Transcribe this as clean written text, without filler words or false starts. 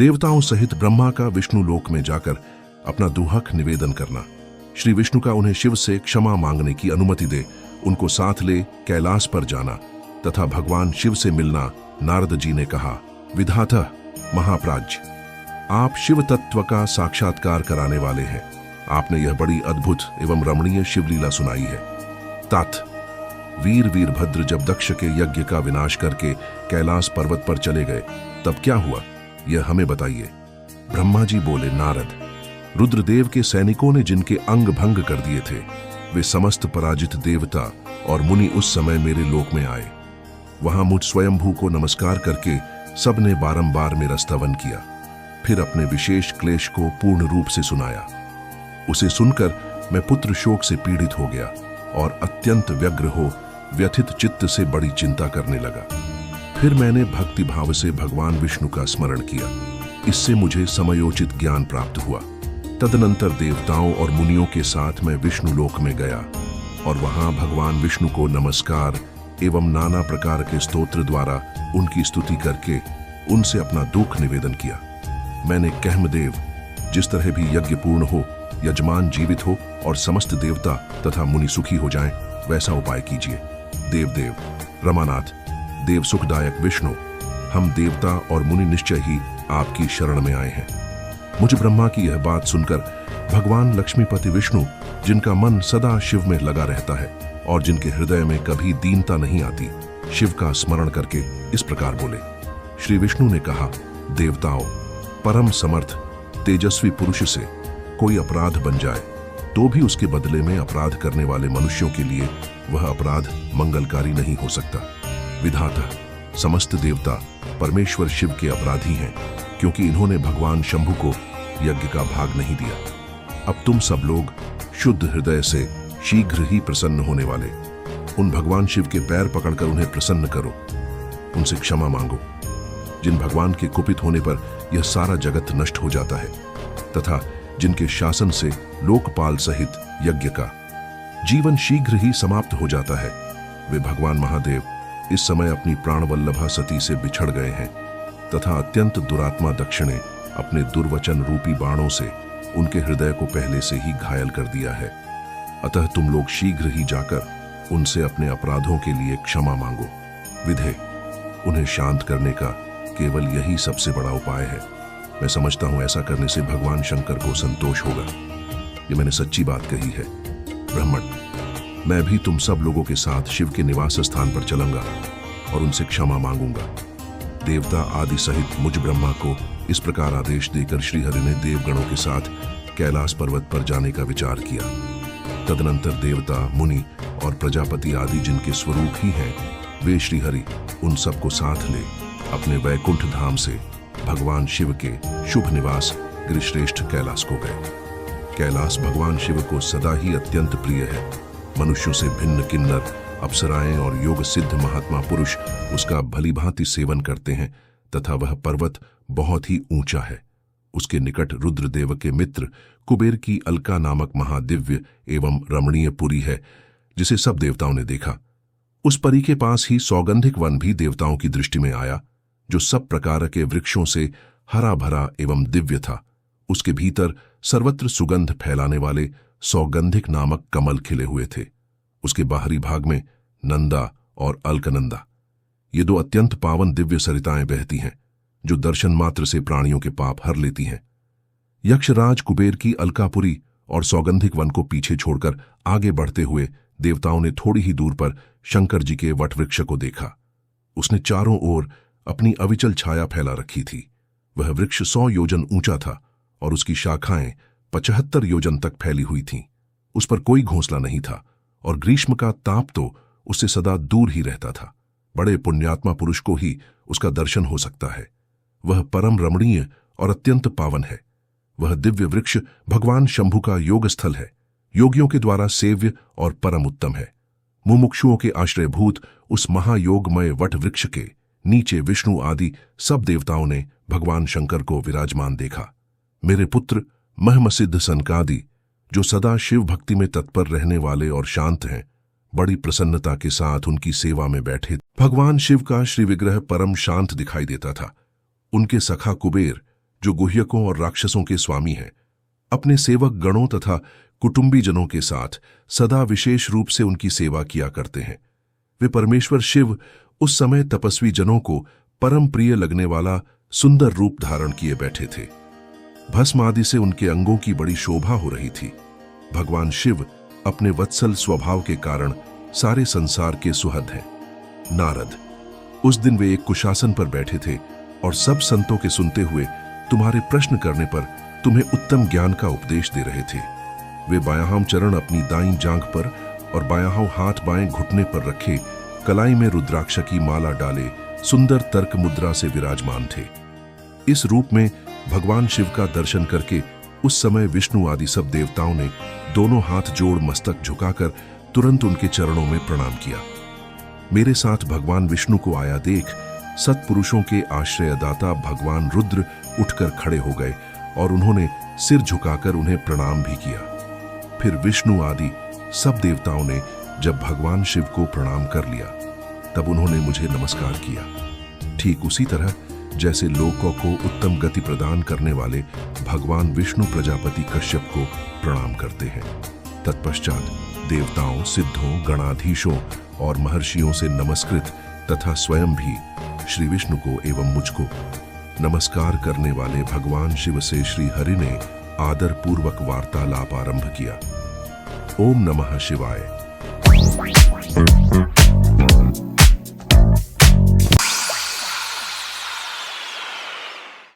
देवताओं सहित ब्रह्मा का विष्णु लोक में जाकर अपना दुहक निवेदन करना। श्री विष्णु का उन्हें शिव से क्षमा मांगने की अनुमति दे उनको साथ ले कैलाश पर जाना तथा भगवान शिव से मिलना। नारद जी ने कहा, विधाता महाप्राज्य, आप शिव तत्व का साक्षात्कार कराने वाले हैं। आपने यह बड़ी अद्भुत एवं रमणीय शिवलीला सुनाई है। तात वीर वीरभद्र जब दक्ष के यज्ञ का विनाश करके कैलाश पर्वत पर चले गए तब क्या हुआ, यह हमें बताइए। ब्रह्मा जी बोले, नारद, रुद्रदेव के सैनिकों ने जिनके अंग भंग कर दिए थे वे समस्त पराजित देवता और मुनि उस समय मेरे लोक में आए। वहां मुझ स्वयंभू को नमस्कार करके सबने बारंबार मेरा स्तवन किया, फिर अपने विशेष क्लेश को पूर्ण रूप से सुनाया। उसे सुनकर मैं पुत्र शोक से पीड़ित हो गया और अत्यंत व्यग्र हो व्यथित चित्त से बड़ी चिंता करने लगा। फिर मैंने भक्ति भाव से भगवान विष्णु का स्मरण किया। इससे मुझे समयोचित ज्ञान प्राप्त हुआ। तदनंतर देवताओं और मुनियों के साथ मैं विष्णु लोक में गया और वहां भगवान विष्णु को नमस्कार एवं नाना प्रकार के स्तोत्र द्वारा उनकी स्तुति करके उनसे अपना दुख निवेदन किया। मैंने कहमदेव, जिस तरह भी यज्ञ पूर्ण हो, यजमान जीवित हो और समस्त देवता तथा मुनि सुखी हो जाएं, वैसा उपाय कीजिए। देवदेव, रमानाथ, देव सुखदायक विष्णु, हम देवता और मुनि निश्चय ही आपकी शरण में आए हैं। मुझ ब्रह्मा की यह बात सुनकर भगवान लक्ष्मीपति विष्णु, जिनका मन सदा शिव में लगा रहता है और जिनके हृदय में कभी दीनता नहीं आती, शिव का स्मरण करके इस प्रकार बोले। श्री विष्णु ने कहा, देवताओं, परम समर्थ तेजस्वी पुरुष से कोई अपराध बन जाए तो भी उसके बदले में अपराध करने वाले मनुष्यों के लिए वह अपराध मंगलकारी नहीं हो सकता। विधाता, समस्त देवता परमेश्वर शिव के अपराधी हैं, क्योंकि इन्होंने भगवान शंभु को यज्ञ का भाग नहीं दिया। अब तुम सब लोग शुद्ध हृदय से शीघ्र ही प्रसन्न होने वाले उन भगवान शिव के पैर पकड़कर उन्हें प्रसन्न करो, उनसे क्षमा मांगो। जिन भगवान के कुपित होने पर यह सारा जगत नष्ट हो जाता है तथा जिनके शासन से लोकपाल सहित यज्ञ का जीवन शीघ्र ही समाप्त हो जाता है, वे भगवान महादेव इस समय अपनी प्राणवल्लभा सती से बिछड़ गए हैं तथा अत्यंत दुरात्मा दक्ष ने अपने दुर्वचन रूपी बाणों से उनके हृदय को पहले से ही घायल कर दिया है। अतः तुम लोग शीघ्र ही जाकर उनसे अपने अपराधों के लिए क्षमा मांगो। विधे, उन्हें शांत करने का केवल यही सबसे बड़ा उपाय है। मैं समझता हूं ऐसा करने से भगवान शंकर को संतोष होगा। ये मैंने सच्ची बात कही है। ब्राह्मण, मैं भी तुम सब लोगों के साथ शिव के निवास स्थान पर चलूंगा और उनसे क्षमा मांगूंगा। देवता आदि सहित मुझ ब्रह्मा को इस प्रकार आदेश देकर श्रीहरि ने देवगणों के साथ कैलाश पर्वत पर जाने का विचार किया। तदनंतर देवता, मुनि और प्रजापति आदि जिनके स्वरूप ही हैं, वे श्रीहरि उन सबको साथ ले अपने वैकुंठ धाम से भगवान शिव के शुभ निवास गिरिश्रेष्ठ कैलाश को गए। कैलाश भगवान शिव को सदा ही अत्यंत प्रिय है। मनुष्यों से भिन्न किन्नर, अप्सराएं और योग सिद्ध महात्मा पुरुष उसका भलीभांति सेवन करते हैं तथा वह पर्वत बहुत ही ऊंचा है। उसके निकट रुद्रदेव के मित्र कुबेर की अलका नामक महादिव्य एवं रमणीय पुरी है, जिसे सब देवताओं ने देखा। उस परी के पास ही सौगंधिक वन भी देवताओं की दृष्टि में आया, जो सब प्रकार के वृक्षों से हरा भरा एवं दिव्य था। उसके भीतर सर्वत्र सुगंध फैलाने वाले सौगंधिक नामक कमल खिले हुए थे। उसके बाहरी भाग में नंदा और अलकनंदा, ये दो अत्यंत पावन दिव्य सरिताएं बहती हैं, जो दर्शन मात्र से प्राणियों के पाप हर लेती हैं। यक्षराज कुबेर की अलकापुरी और सौगंधिक वन को पीछे छोड़कर आगे बढ़ते हुए देवताओं ने थोड़ी ही दूर पर शंकर जी के वटवृक्ष को देखा। उसने चारों ओर अपनी अविचल छाया फैला रखी थी। वह वृक्ष 100 योजन ऊंचा था और उसकी शाखाएं 75 योजन तक फैली हुई थीं। उस पर कोई घोंसला नहीं था और ग्रीष्म का ताप तो उससे सदा दूर ही रहता था। बड़े पुण्यात्मा पुरुष को ही उसका दर्शन हो सकता है। वह परम रमणीय और अत्यंत पावन है। वह दिव्य वृक्ष भगवान शंभु का योग स्थल है, योगियों के द्वारा सेव्य और परम उत्तम है। मुमुक्षुओं के आश्रयभूत उस महायोगमय वट वृक्ष के नीचे विष्णु आदि सब देवताओं ने भगवान शंकर को विराजमान देखा। मेरे पुत्र महमसिद्ध सनकादि, जो सदा शिव भक्ति में तत्पर रहने वाले और शांत हैं, बड़ी प्रसन्नता के साथ उनकी सेवा में बैठे। भगवान शिव का श्री विग्रह परम शांत दिखाई देता था। उनके सखा कुबेर, जो गुह्यकों और राक्षसों के स्वामी हैं, अपने सेवक गणों तथा कुटुंबीजनों के साथ सदा विशेष रूप से उनकी सेवा किया करते हैं। वे परमेश्वर शिव उस समय तपस्वी जनों को परम प्रिय लगने वाला सुंदर रूप धारण किए बैठे थे। भस्म आदि से उनके अंगों की बड़ी शोभा हो रही थी। भगवान शिव अपने वत्सल स्वभाव के कारण सारे संसार के सुहद हैं। नारद, उस दिन वे एक कुशासन पर बैठे थे और सब संतों के सुनते हुए तुम्हारे प्रश्न करने पर तुम्हें उत्तम ज्ञान का उपदेश दे रहे थे। वे बायां चरण अपनी दाईं जांघ पर और बायां हाथ बाएं घुटने पर रखे कलाई में रुद्राक्ष की माला डाले सुंदर तर्क मुद्रा से विराजमान थे। इस रूप में भगवान शिव का दर्शन करके उस समय विष्णु आदि सब देवताओं ने दोनों हाथ जोड़ मस्तक झुकाकर तुरंत उनके चरणों में प्रणाम किया। मेरे साथ भगवान विष्णु को आया देख सत्पुरुषों के आश्रयदाता भगवान रुद्र उठकर खड़े हो गए और उन्होंने सिर झुकाकर उन्हें प्रणाम भी किया। फिर विष्णु आदि सब देवताओं ने जब भगवान शिव को प्रणाम कर लिया तब उन्होंने मुझे नमस्कार किया, ठीक उसी तरह जैसे लोकों को उत्तम गति प्रदान करने वाले भगवान विष्णु प्रजापति कश्यप को प्रणाम करते हैं। तत्पश्चात देवताओं, सिद्धों, गणाधीशों और महर्षियों से नमस्कृत तथा स्वयं भी श्री विष्णु को एवं मुझको नमस्कार करने वाले भगवान शिव से श्री हरि ने आदर पूर्वक वार्तालाप आरंभ किया। ओम नमः शिवाय।